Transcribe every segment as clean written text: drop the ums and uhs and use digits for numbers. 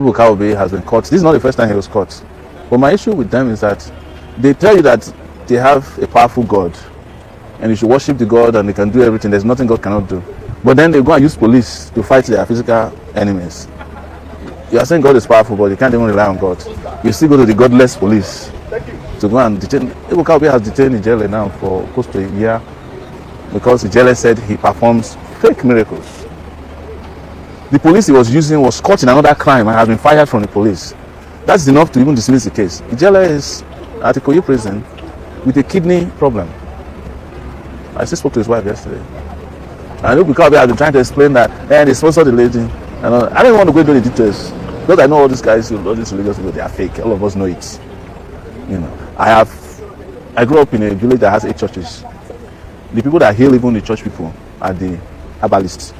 Ebuka Obi has been caught. This is not the first time he was caught. But my issue with them is that they tell you that they have a powerful God and you should worship the God and they can do everything. There's nothing God cannot do. But then they go and use police to fight their physical enemies. You are saying God is powerful, but you can't even rely on God. You still go to the godless police to go and detain. Ebuka Obi has detained Ijele now for close to a year because Ijele said he performs fake miracles. The police he was using was caught in another crime and has been fired from the police. That's enough to even dismiss the case. Ijele is at the Ikoyi prison with a kidney problem. I still spoke to his wife yesterday. And Ebuka Obi has been trying to explain that, and they sponsored the lady. And I don't want to go into the details because I know all these guys, all these religious people, they are fake. All of us know it. You know, I grew up in a village that has 8 churches. The people that hail even the church people are the herbalists.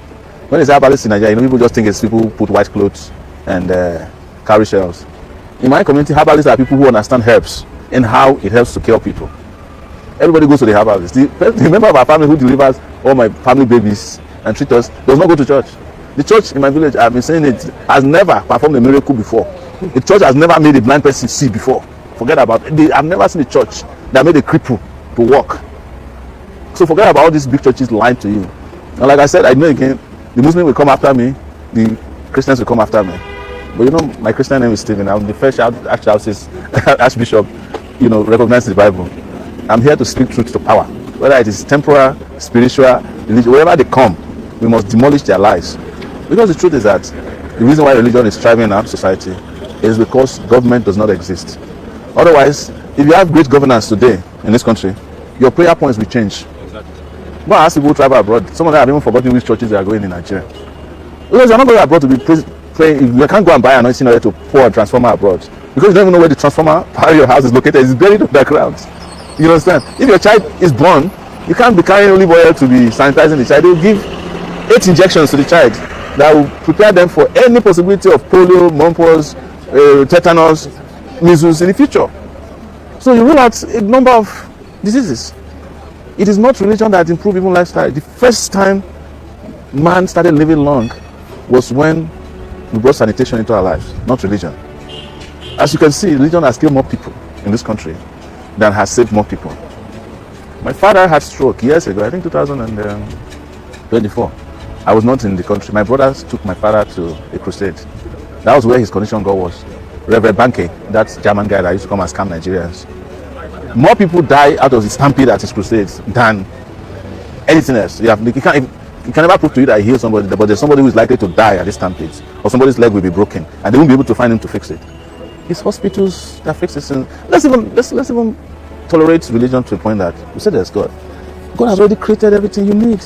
When they say herbalists in Nigeria, people just think it's people who put white clothes and carry shells. In my community, herbalists are people who understand herbs and how it helps to cure people. Everybody goes to the herbalist. The member of our family who delivers all my family babies and treat us does not go to church. The church in my village, I've been saying it, has never performed a miracle before. The church has never made a blind person see before. Forget about it. I've never seen a church that made a cripple to walk. So forget about all these big churches lying to you. And like I said, I know again, the Muslims will come after me, the Christians will come after me. But you know, my Christian name is Stephen. I'm the first Archbishop, recognized the Bible. I'm here to speak truth to power. Whether it is temporal, spiritual, religious, wherever they come, we must demolish their lies. Because the truth is that the reason why religion is thriving in our society is because government does not exist. Otherwise, if you have great governance today in this country, your prayer points will change. Go and ask people who travel abroad. Some of them have even forgotten which churches they are going in Nigeria. Because you're not going abroad to be praying. You can't go and buy an anointing oil to pour a transformer abroad. Because you don't even know where the transformer part of your house is located. It's buried underground. You understand? If your child is born, you can't be carrying olive oil to be sanitizing the child. They will give 8 injections to the child that will prepare them for any possibility of polio, mumps, tetanus, measles in the future. So you rule out a number of diseases. It is not religion that improved even lifestyle. The first time man started living long was when we brought sanitation into our lives, not religion. As you can see, religion has killed more people in this country than has saved more people. My father had stroke years ago, I think 2024. I was not in the country. My brothers took my father to a crusade. That was where his condition got worse. Reverend Banke, that German guy that used to come and scam Nigerians. More people die out of the stampede at his crusades than anything else. You can never prove to you that he healed somebody, but there's somebody who is likely to die at this stampede, or somebody's leg will be broken, and they won't be able to find him to fix it. It's hospitals that fix it. Let's even tolerate religion to a point that we say there's God. God has already created everything you need.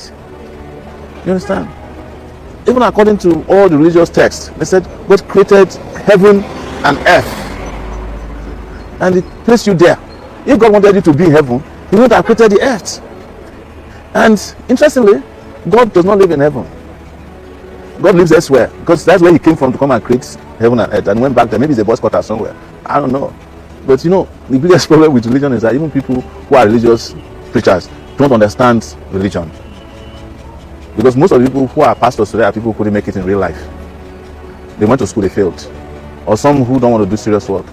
You understand? Even according to all the religious texts, they said God created heaven and earth, and He placed you there. If God wanted you to be in heaven, He would have created the earth. And interestingly, God does not live in heaven. God lives elsewhere, because that's where He came from to come and create heaven and earth, and went back there. Maybe it's a boss quarter somewhere. I don't know. But the biggest problem with religion is that even people who are religious preachers don't understand religion. Because most of the people who are pastors today are people who couldn't make it in real life. They went to school, they failed. Or some who don't want to do serious work.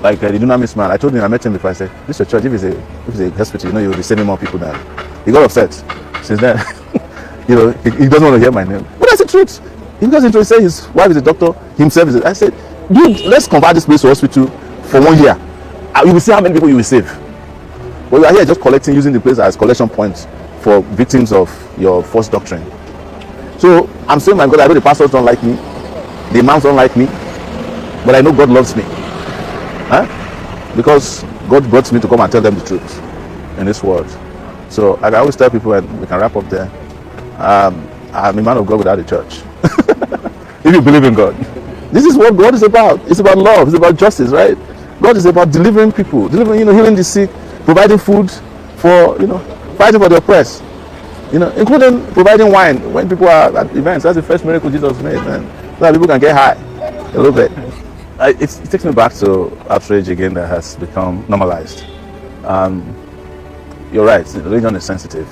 Like the dunamis man, I told him, I met him before, I said, this is a church, if it's a hospital, you'll be saving more people than. He got upset. Since then, he doesn't want to hear my name. But that's the truth. He goes into it, say his wife is a doctor, himself is I said, dude, let's convert this place to hospital for 1 year. You will see how many people you will save. But you are here just collecting, using the place as collection points for victims of your false doctrine. So I'm saying, my God, I know the pastors don't like me, the imams don't like me, but I know God loves me. Because God brought me to come and tell them the truth in this world. So I always tell people, and we can wrap up there, I'm a man of God without a church. If you believe in God, this is what God is about. It's about love, it's about justice, right? God is about delivering people, healing the sick, providing food for, fighting for the oppressed, including providing wine when people are at events. That's the first miracle Jesus made, man. So that people can get high a little bit. It takes me back to outrage again that has become normalized. You're right, religion is sensitive.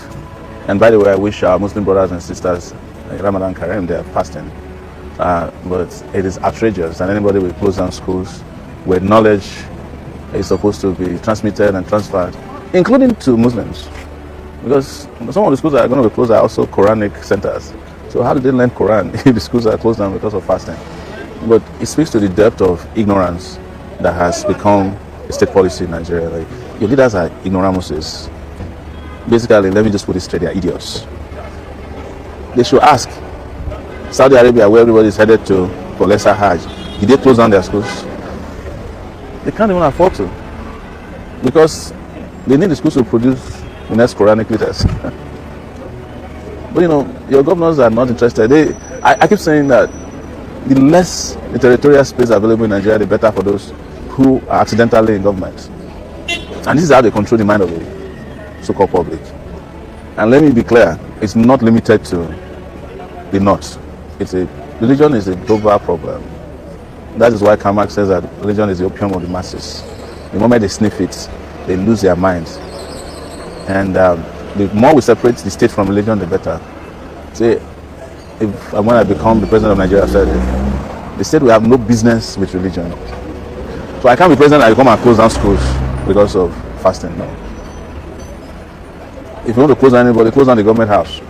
And by the way, I wish our Muslim brothers and sisters, Ramadan Kareem, they are fasting. but it is outrageous, and anybody will close down schools where knowledge is supposed to be transmitted and transferred, including to Muslims. Because some of the schools that are going to be closed are also Quranic centers. So how do they learn Quran if the schools are closed down because of fasting? But it speaks to the depth of ignorance that has become a state policy in Nigeria. Like, your leaders are ignoramuses. Basically, let me just put it straight, they are idiots. They should ask Saudi Arabia, where everybody is headed to for lesser Hajj, did they close down their schools? They can't even afford to, because they need the schools to produce the next Quranic leaders. But your governors are not interested. I keep saying that the less the territorial space available in Nigeria, the better for those who are accidentally in government. And this is how they control the mind of the so-called public. And let me be clear, it's not limited to the North. Religion is a global problem. That is why Karl Marx says that religion is the opium of the masses. The moment they sniff it, they lose their minds. And the more we separate the state from religion, the better. Say, when I become the president of Nigeria, I said, the state will have no business with religion. So I can't be president and come and close down schools because of fasting. No. If you want to close down anybody, close down the government house.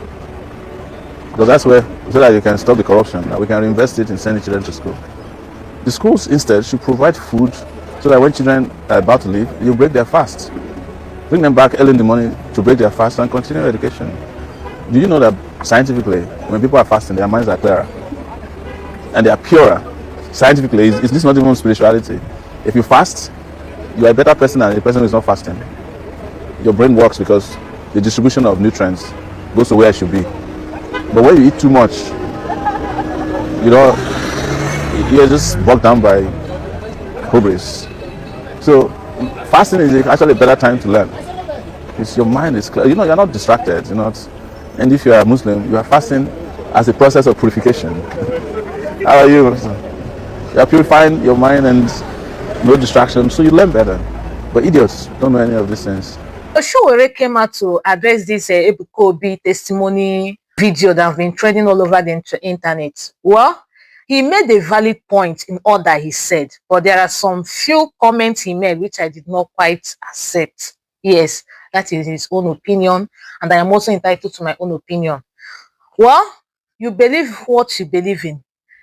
Because that's where, so that you can stop the corruption, that we can reinvest it in sending children to school. The schools instead should provide food so that when children are about to leave, you break their fast. Bring them back early in the morning to break their fast and continue education. Do you know that scientifically, when people are fasting, their minds are clearer and they are purer? Scientifically, is this not even spirituality? If you fast, you are a better person than a person who is not fasting. Your brain works because the distribution of nutrients goes to where it should be. But when you eat too much, you're just bogged down by hubris. So fasting is actually a better time to learn. It's your mind is clear. You're not distracted. And if you are a Muslim, you are fasting as a process of purification. How are you? You are purifying your mind and no distraction, so you learn better. But idiots don't know any of these things. Sowore came out to address this Ebuka Obi testimony video that have been trending all over the internet. Well, he made a valid point in all that he said, but there are some few comments he made which I did not quite accept. Yes, that is his own opinion, and I am also entitled to my own opinion. Well, you believe what you believe in.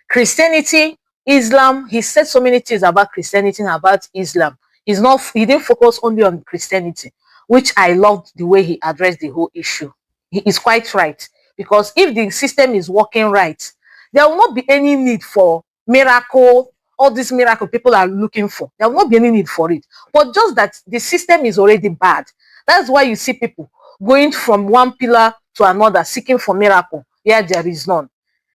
Christianity, Islam, he said so many things about Christianity and about Islam. He didn't focus only on Christianity, which I loved the way he addressed the whole issue. He is quite right, because if the system is working right, there will not be any need for miracle, all this miracle people are looking for. There will not be any need for it. But just that the system is already bad. That's why you see people going from one pillar to another, seeking for miracle where there is none.